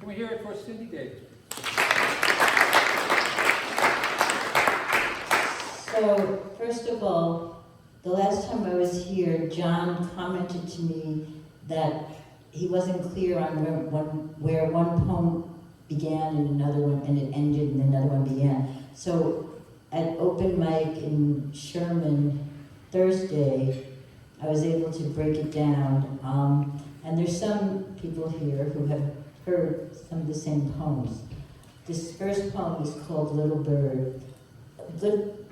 Can we hear it for Cindy Davies? So, first of all, the last time I was here, John commented to me that he wasn't clear on where one poem began and another one, and it ended and another one began. So, at open mic in Sherman Thursday, I was able to break it down. And there's some people here who have heard some of the same poems. This first poem is called Little Bird.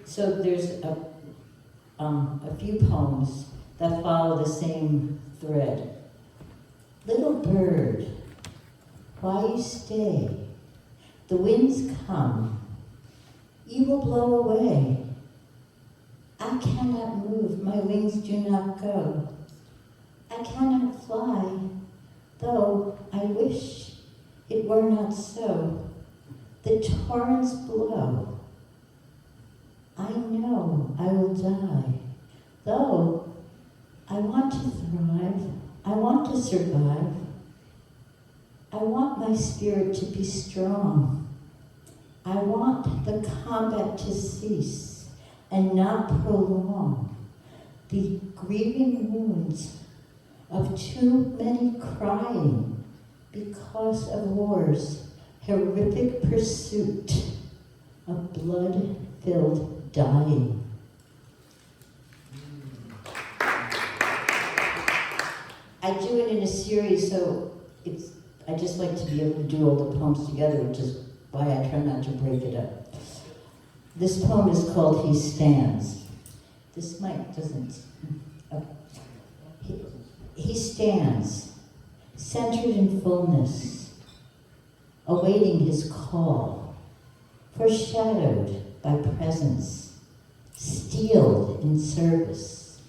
So there's a few poems that follow the same thread. Little bird, why you stay? The winds come, you will blow away. I cannot move, my wings do not go. I cannot fly, though I wish it were not so. The torrents blow. I know I will die, though I want to thrive, I want to survive. I want my spirit to be strong. I want the combat to cease and not prolong the grieving wounds of too many crying because of war's horrific pursuit of blood-filled dying. I do it in a series, so I just like to be able to do all the poems together, which is why I try not to break it up. This poem is called He Stands. This mic doesn't... He stands, centered in fullness, awaiting his call, foreshadowed by presence, steeled in service,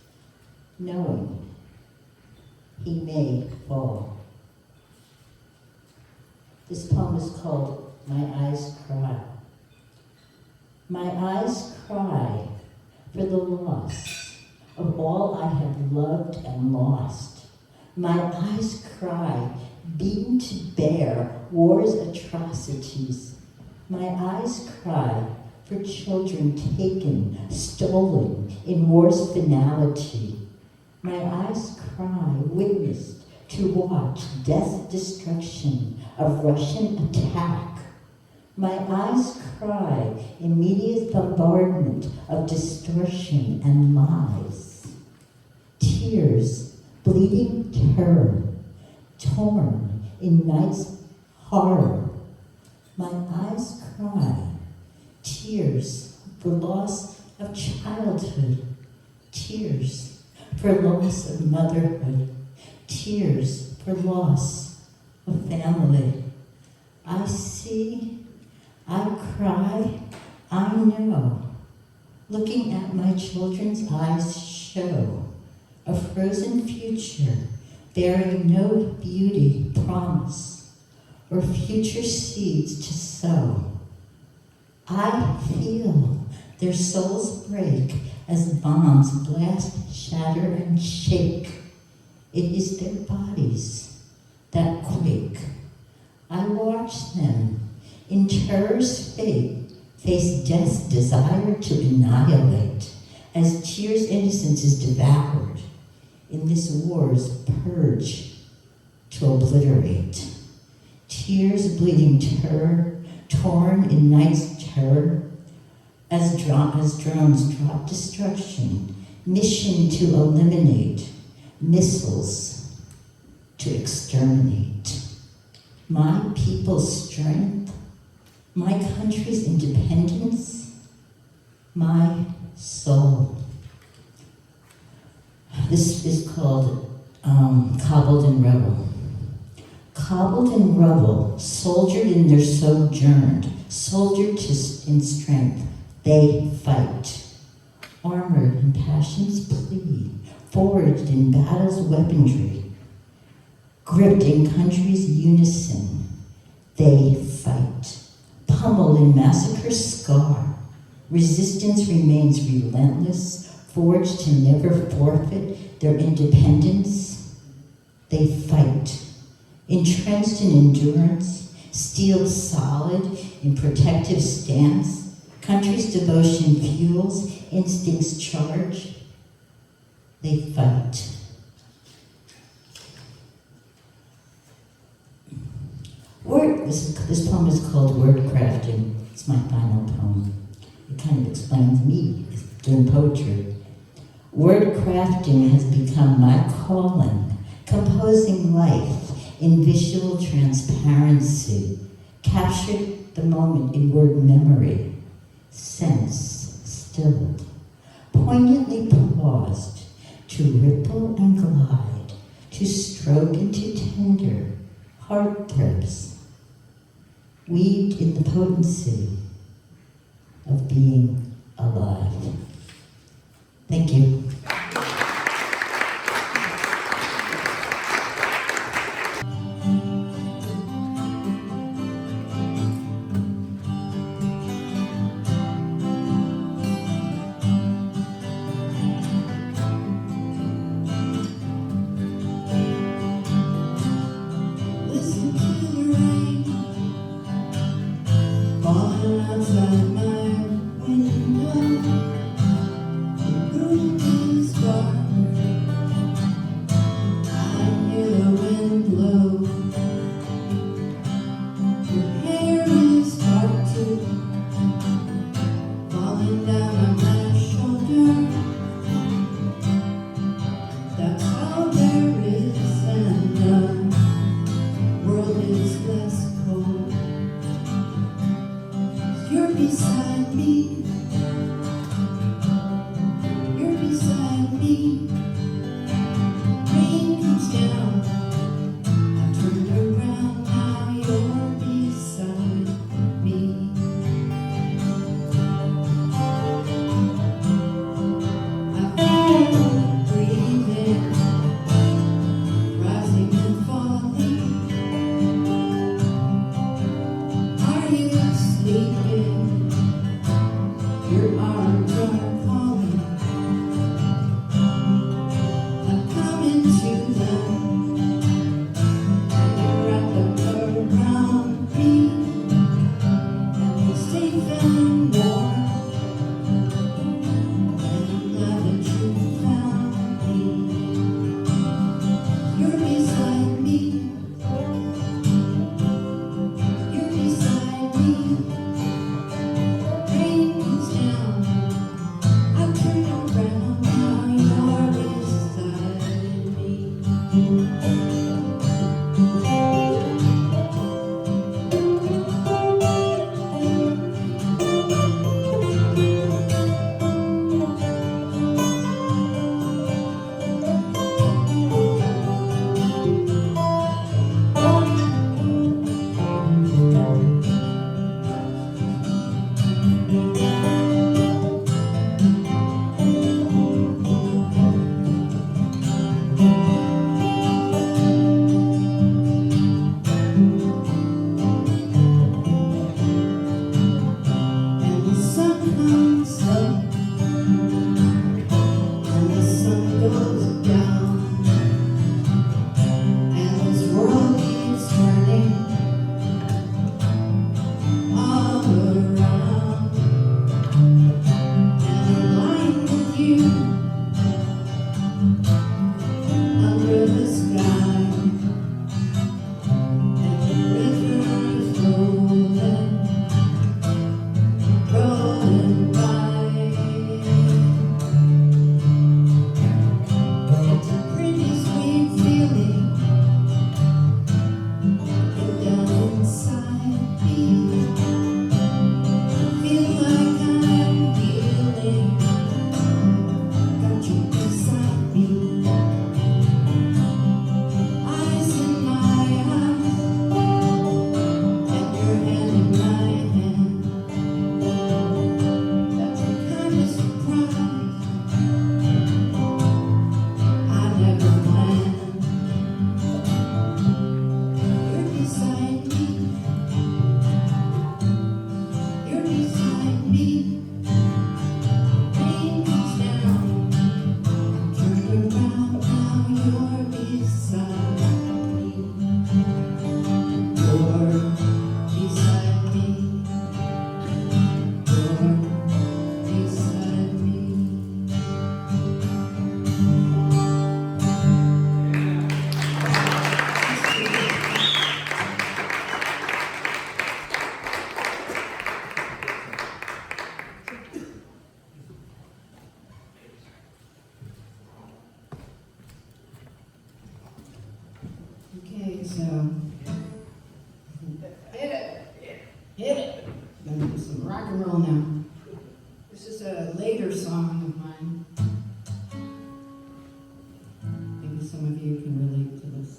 knowing he may fall. This poem is called My Eyes Cry. My eyes cry for the loss of all I have loved and lost. My eyes cry, beaten to bear war's atrocities. My eyes cry for children taken, stolen in war's finality. My eyes cry, witnessed to watch death, destruction of Russian attack. My eyes cry, immediate bombardment of distortion and lies. Tears, bleeding terror, torn in night's horror. My eyes cry, tears for loss of childhood, tears for loss of motherhood, tears for loss of family. I see, I cry, I know. Looking at my children's eyes show a frozen future bearing no beauty, promise, or future seeds to sow. I feel their souls break as bombs blast, shatter, and shake. It is their bodies that quake. I watch them in terror's fate face death's desire to annihilate as tears' innocence is devoured in this war's purge to obliterate. Tears bleeding terror, torn in night's terror, as drones drop destruction, mission to eliminate, missiles to exterminate. My people's strength, my country's independence, my soul. This is called Cobbled in Rubble. Cobbled in rubble, soldiered in their sojourned, soldiered in strength, they fight. Armored in passion's plea, forged in battle's weaponry, gripped in country's unison, they fight. Pummeled in massacre's scar, resistance remains relentless, forged to never forfeit their independence, they fight. Entrenched in endurance, steel solid in protective stance, country's devotion fuels, instincts charge. They fight. This poem is called Word Crafting. It's my final poem. It kind of explains me doing poetry. Word crafting has become my calling, composing life in visual transparency, captured the moment in word memory, sense stilled, poignantly paused to ripple and glide, to stroke into tender heartthrops, weaved in the potency of being alive. Thank you. Outside my window, the room is dark. I hear the wind blow. Your hair is dark too, falling down on my shoulder. That's all there is, and the world is less cold. You're beside me. You're beside me. Rain comes down. I turned around, now you're beside me. I feel breathing, rising and falling. Are you sleeping? and roll now. This is a later song of mine. Maybe some of you can relate to this.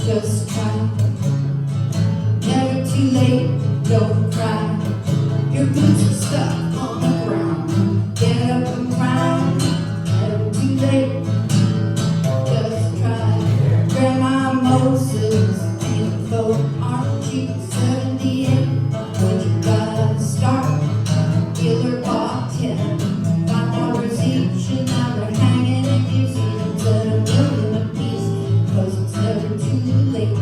Just try. Never too late, don't cry. Your boots are stuck on the ground. Get up and cry. Never too late, just try. Grandma Moses and folk, aren't you 78? When you gotta start, dealer bought 10. $5 each and now they're hanging in museums at $1 million apiece. 'Cause it's never too late.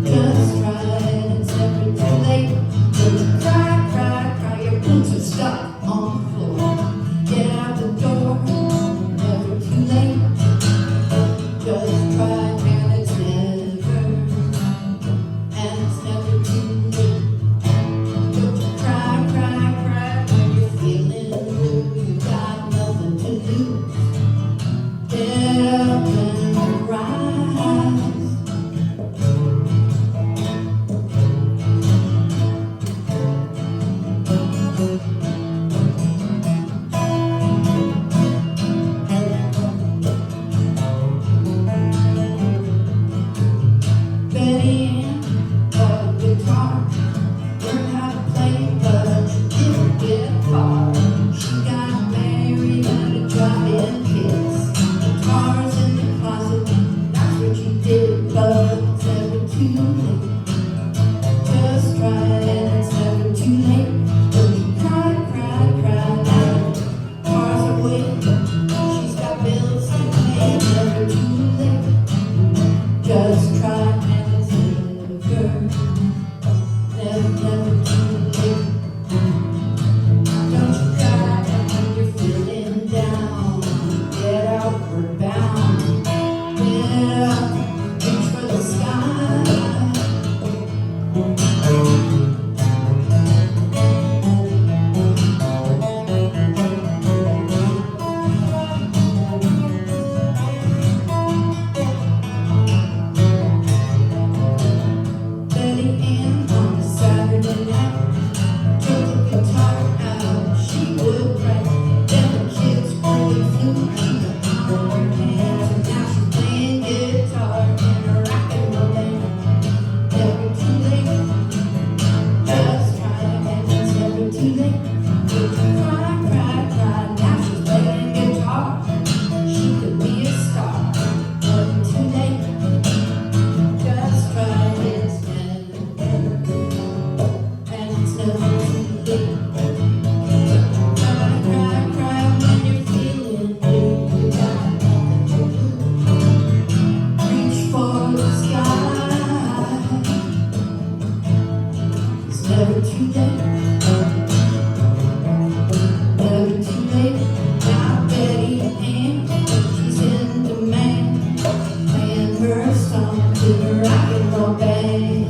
Just try and it's never too late. Don't cry, cry, cry. Your boots are stuck on the floor. Get out the door. Never too late. Just try and it's never too late. Don't cry, cry, cry. When you're feeling blue, you got nothing to lose. Get up and rise. Betty Ann bought a guitar, learned how to play, but she didn't get far. She got married at a drive-in kiss. Guitars in the closet, that's what she did, but it's never too late. Just try and it's never too late. Don't you cry, cry, cry now. Cars are waiting, she's got bills to pay. Never too late. Just try and it's never too late. Don't you cry when you're feeling down. Get outward bound. Get up, reach for the sky. Betty Ann on a Saturday night took the guitar out, she would write. Then the kids really flew, she got on her hands, and now she's playing guitar in a rock and roll band. Never too late, just try and it's never too late. Don't you cry, cry, cry, now she's playing guitar. She could be a star, never too late. Just try it's never too late. Cry, cry, cry when you're feeling blue. You got nothing to lose. Reach for the sky. It's never too late. Never too late. Now Betty Ann, she's in demand, playing her songs in a rock and roll band.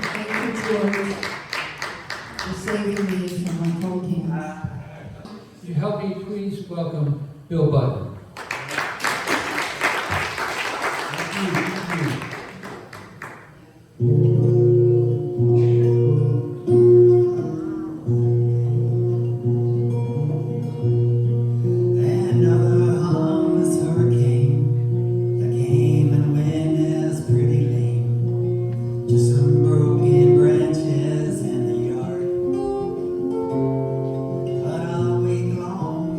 Thank you, George, for saving me from my cold hands. You help me please welcome Bill Buttner. Thank you. Another harmless hurricane that came and went as pretty lame. Just some broken branches in the yard. But all week long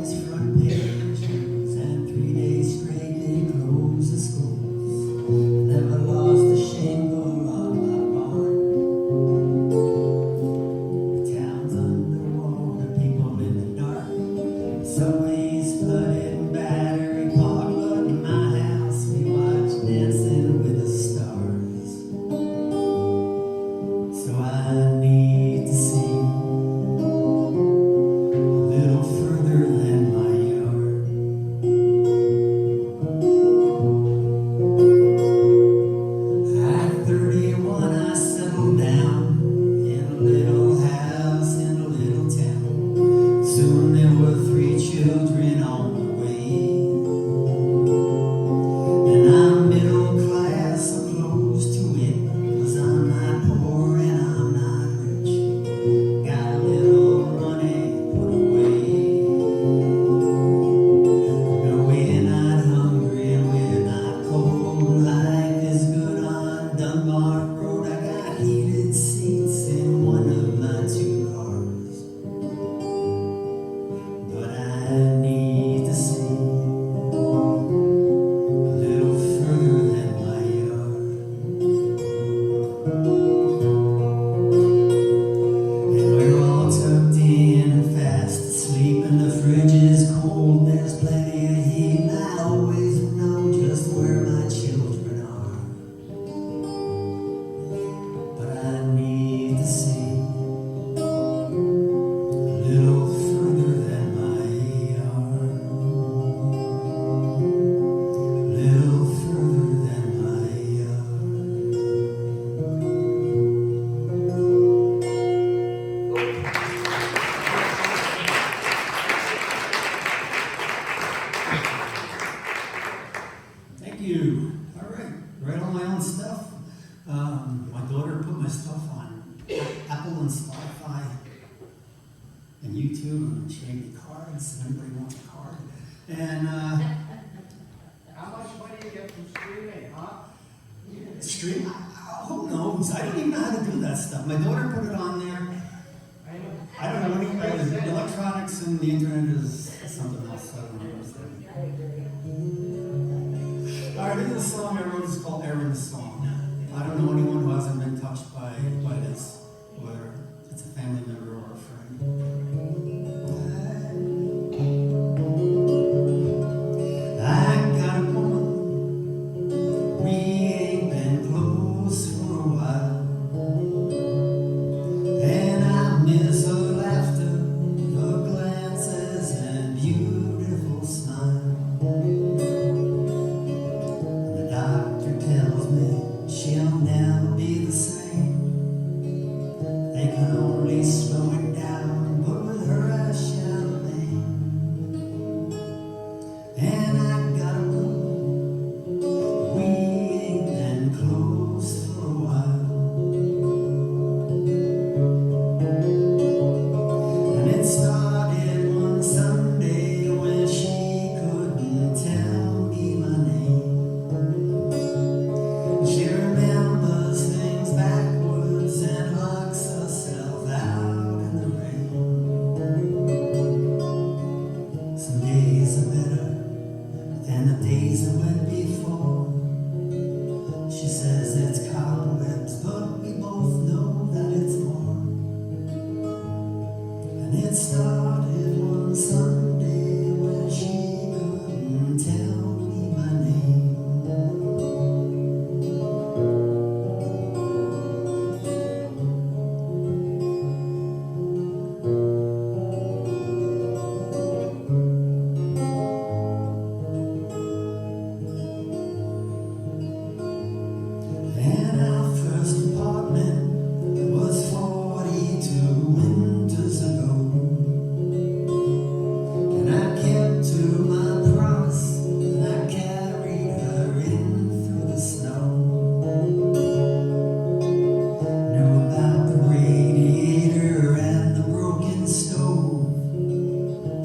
and YouTube, and she gave me cards, and everybody wanted a card. And How much money do you get from streaming, huh? stream, who knows? I don't even know how to do that stuff. My daughter put it on there. I don't know anything. Electronics and the internet is something else. I don't understand. All right, this is a song I wrote. It's called Aaron's Song. I don't know anyone who hasn't been touched by this, whether it's a family member or a friend. I got a woman. We ain't been close for a while, and I miss her laughter, her glances, and beautiful smile. The doctor tells me she'll never be the same. They can only slow it down, but with her I shall remain. And I got a woman, we ain't been close for a while. And it started one Sunday when she couldn't tell me my name. She remembers things backwards and locks herself out in the rain. Some days are better than the days that went before. She says it's cobwebs, but we both know that it's more. And it started one Sunday when she couldn't tell me my name. And our first apartment was 42 winters ago. And I kept to my promise, and I carried her in through the snow. Knew about the radiator and the broken stove.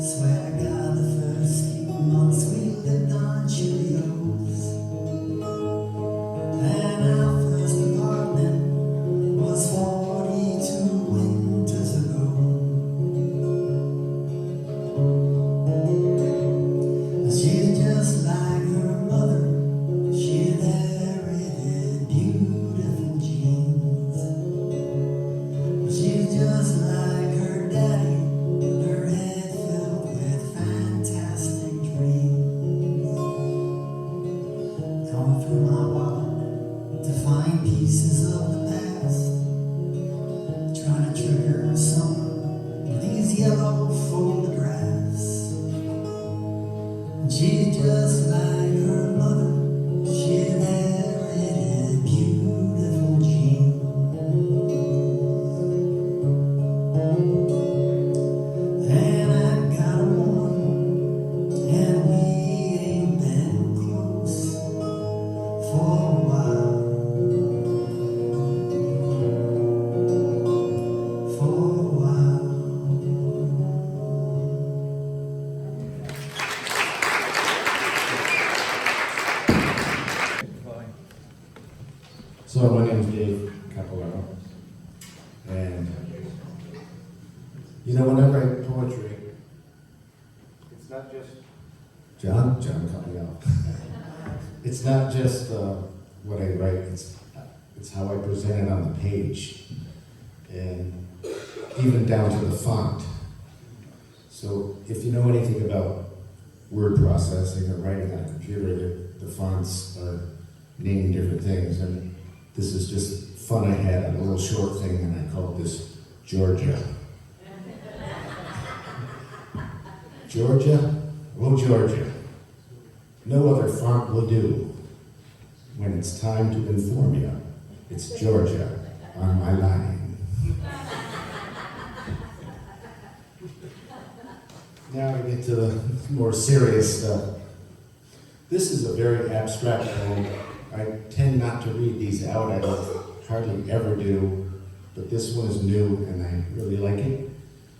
Swear to God, the first few months we lived on Cheerios. And our first apartment was 42 winters ago. She's just like her mother. She inherited beautiful genes. She's just like her daddy, with her head filled with fantastic dreams. Going through my wallet to find pieces of the past, trying to trigger some of these yellow photographs. She's just like her mother. She inherited beautiful genes. And I got a woman, and we ain't been close for a while. For a while. So my name is Dave Capellaro, and when I write poetry, it's not just John Capellaro. It's not just what I write; it's how I present it on the page, and even down to the font. So if you know anything about word processing or writing on a computer, the fonts are named different things, and this is just fun I had, a little short thing, and I called this Georgia. Georgia? Oh, Georgia. No other font will do. When it's time to inform you, it's Georgia on my line. Now we get to the more serious stuff. This is a very abstract poem. I tend not to read these out. I hardly ever do, but this one is new and I really like it.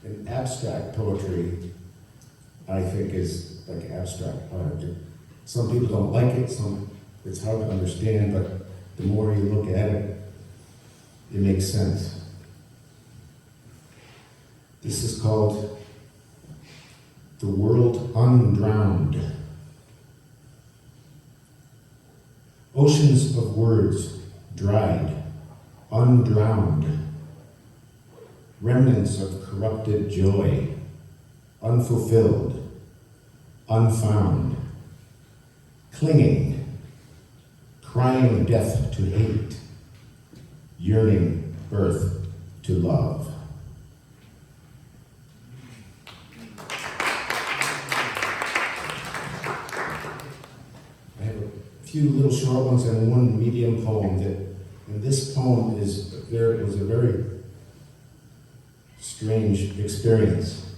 And abstract poetry, I think, is like abstract art. Some people don't like it, it's hard to understand, but the more you look at it, it makes sense. This is called The World Undrowned. Oceans of words, dried, undrowned. Remnants of corrupted joy, unfulfilled, unfound. Clinging, crying death to hate, yearning birth to love. I have a few little short ones and one medium poem and this poem was a very strange experience.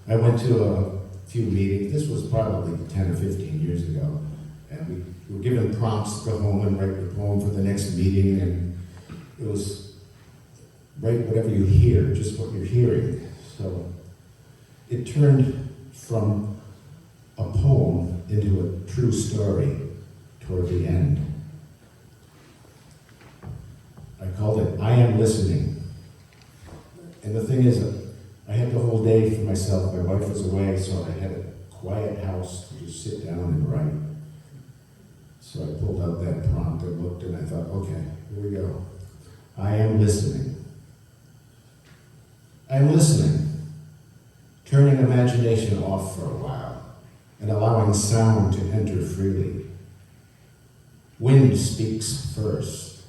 I went to a few meetings, this was probably 10 or 15 years ago, and we were given prompts to go home and write the poem for the next meeting, and it was write whatever you hear, just what you're hearing. So it turned from a poem into a true story toward the end. I called it I Am Listening. And the thing is, I had the whole day for myself. My wife was away, so I had a quiet house to just sit down and write. So I pulled out that prompt and looked, and I thought, okay, here we go. I am listening. I am listening, turning imagination off for a while and allowing sound to enter freely. Wind speaks first,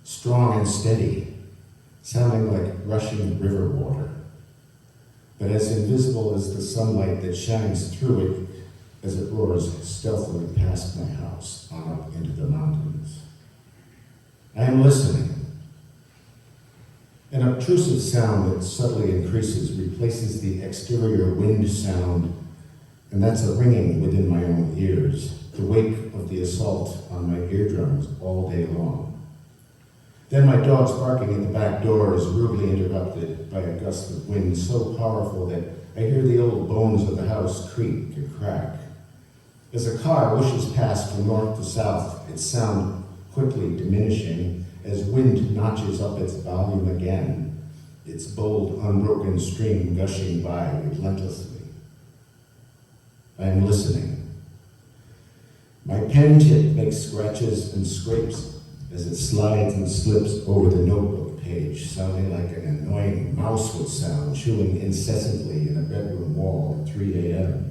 strong and steady, sounding like rushing river water, but as invisible as the sunlight that shines through it as it roars stealthily past my house on up into the mountains. I am listening. An obtrusive sound that subtly increases replaces the exterior wind sound, and that's a ringing within my own ears, the wake of the assault on my eardrums all day long. Then my dog's barking at the back door is rudely interrupted by a gust of wind so powerful that I hear the old bones of the house creak and crack. As a car whooshes past from north to south, its sound quickly diminishing as wind notches up its volume again, its bold, unbroken stream gushing by relentlessly. I am listening. My pen tip makes scratches and scrapes as it slides and slips over the notebook page, sounding like an annoying mouse would sound, chewing incessantly in a bedroom wall at 3 a.m.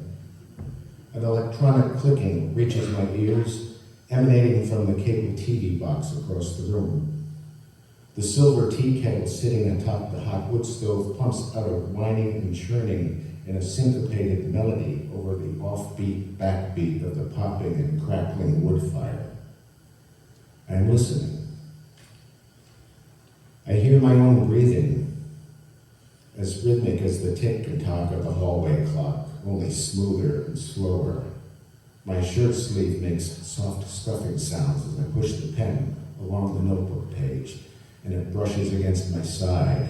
An electronic clicking reaches my ears, emanating from the cable TV box across the room. The silver tea kettle sitting atop the hot wood stove pumps out a whining and churning in a syncopated melody over the offbeat backbeat of the popping and crackling wood fire. I am listening. I hear my own breathing, as rhythmic as the tick and tock of the hallway clock, only smoother and slower. My shirt sleeve makes soft stuffing sounds as I push the pen along the notebook page, and it brushes against my side.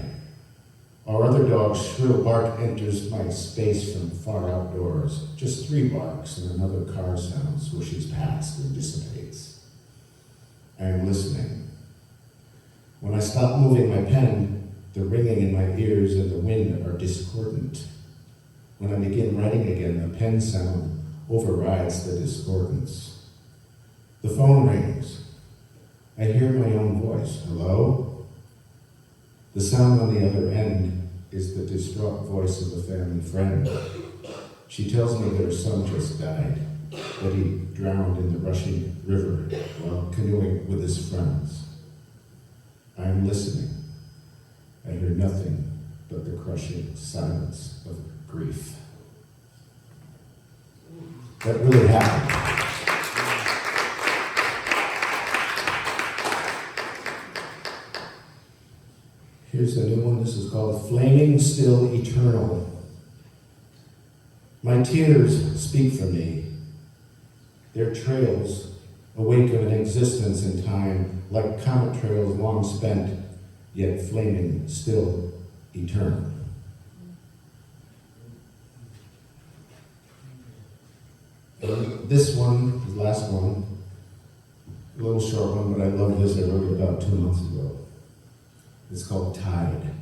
Our other dog's shrill bark enters my space from far outdoors. Just 3 barks and another car sound swooshes past and dissipates. I am listening. When I stop moving my pen, the ringing in my ears and the wind are discordant. When I begin writing again, the pen sound overrides the discordance. The phone rings. I hear my own voice. Hello? The sound on the other end is the distraught voice of a family friend. She tells me that her son just died, that he drowned in the rushing river while canoeing with his friends. I am listening. I hear nothing but the crushing silence of grief. That really happened. Here's a new one. This is called Flaming Still Eternal. My tears speak for me. Their trails, awake of an existence in time, like comet trails long spent, yet flaming still eternal. this one, the last one, a little short one, but I love this. I wrote it about 2 months ago. It's called Tide.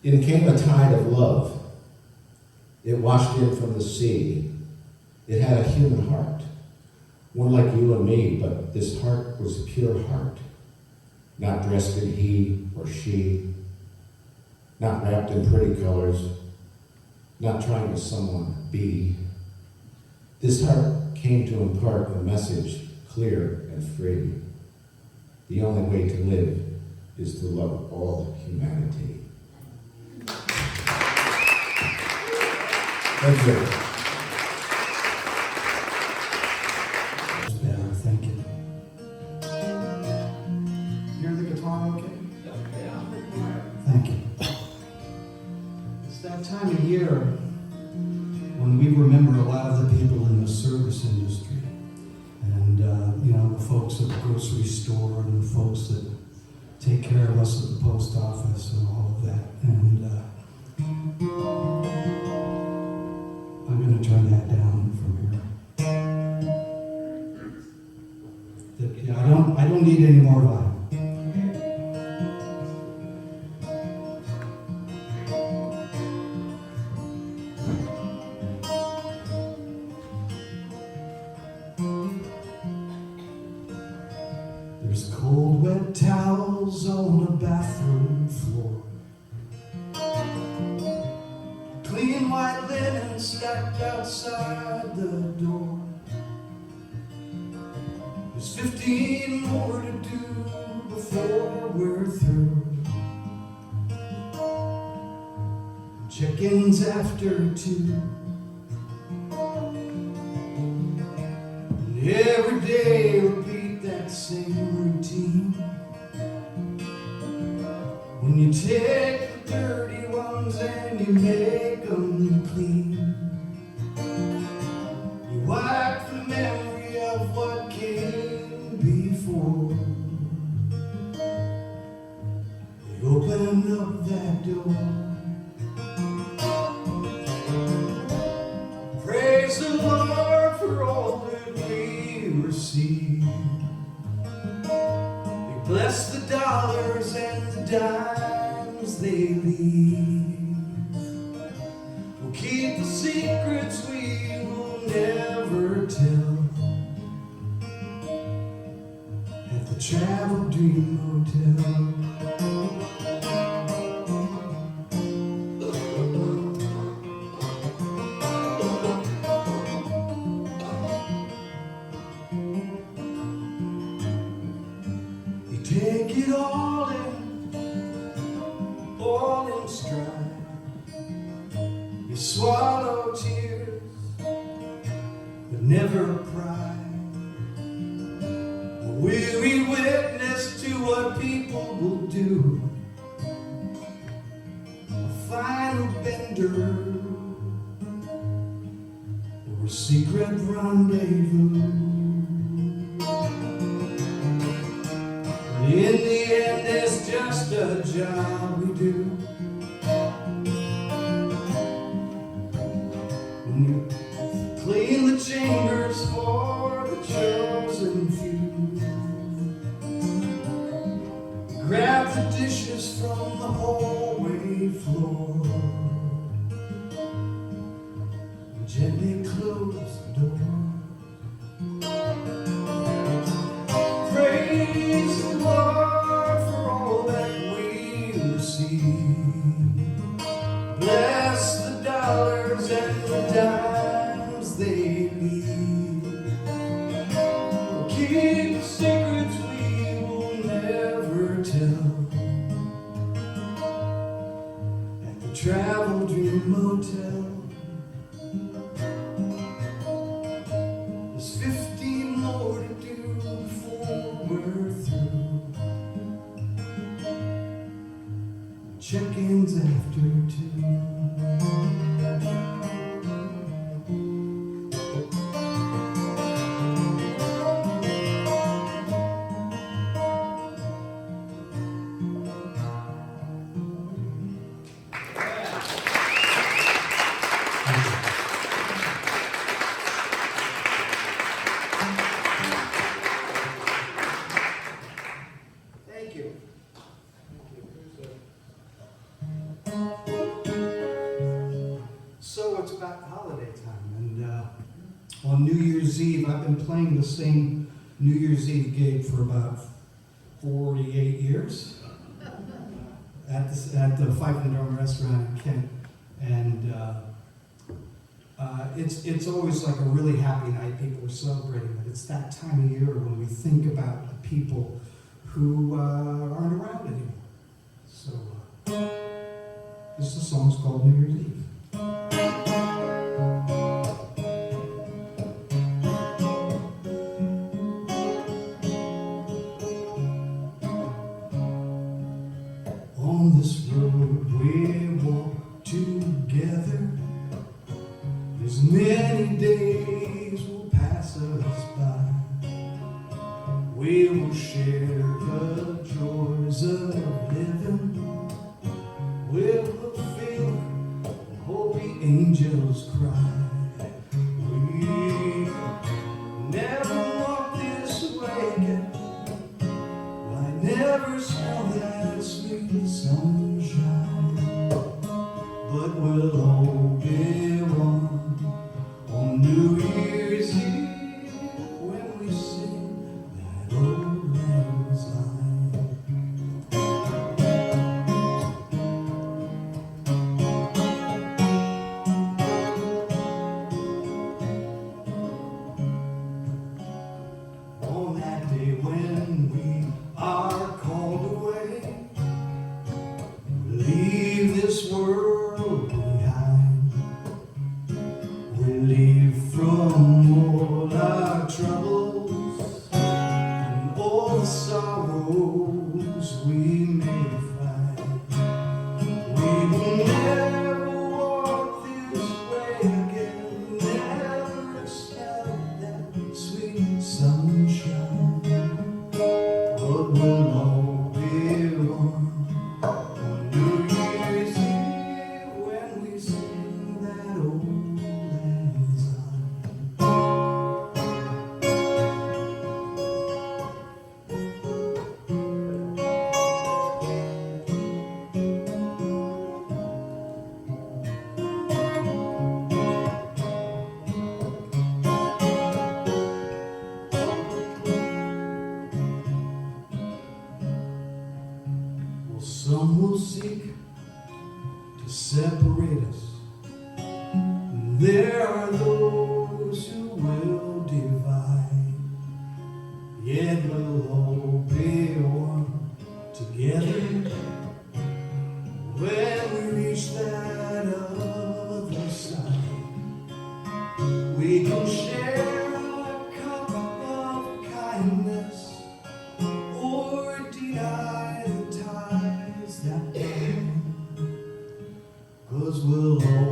In came a tide of love. It washed in from the sea. It had a human heart, one like you and me, but this heart was a pure heart, not dressed in he or she, not wrapped in pretty colors, not trying to someone be. This heart came to impart a message clear and free. The only way to live is to love all humanity. Thank you. Better, thank you. Hear the guitar okay? Thank you. It's that time of year when we remember a lot of the people in the service industry. And, the folks at the grocery store and the folks that take care of us at the post office and all of that. And I'm going to turn that down from here. I don't need any more violence. There's cold, wet towels on the bathroom floor. Clean white linen stacked outside the door. There's 15 more to do before we're through. Check-ins after 2. And every day repeat that same routine. When you take the dirty ones and you make them clean, you wipe the memory of what came before. You open up that door. Praise the Lord for all that we receive. We bless the dollars and the dimes they leave. We'll keep the secrets we will never tell at the Travel Dream Hotel. Take it all in stride. You swallow tears, but never pride. A weary witness to what people will do. A final bender, or a secret rendezvous. In the end, it's just a job we do. When you clean the chambers for the chosen few, grab the dishes from the hallway floor, and gently close the door. Praise the Lord for all that we receive. Bless the dollars and the dimes they leave. We'll keep the secrets we will never tell at the Travel Dream Motel. There's 15 more to do before we're through. Check-ins after 2. about holiday time, and on New Year's Eve, I've been playing the same New Year's Eve gig for about 48 years at the Five and Dome restaurant in Kent, and it's always like a really happy night. People are celebrating, but it's that time of year when we think about the people who aren't around anymore. So this song's called New Year's Eve. On this road we walk together, as many days will pass us by. We will share the joys of living. We'll feel and holy angels cry. We never walk this way again. I never smell that sweet sunshine, but we'll all be one on New Year's Eve when we sing that old lang syne. On that day when we are called away, leave this world behind. We leave from all our troubles and all the sorrows we may find. We will never walk this way again, never smell that sweet sunshine, but we'll all be one on New Year's Eve when we sing that old lang syne. Well, some will seek to separate us. There are those who will divide. Yet we'll all be one together when we reach that other side. We can share a cup of kindness or deny the ties that bind, 'cause we'll all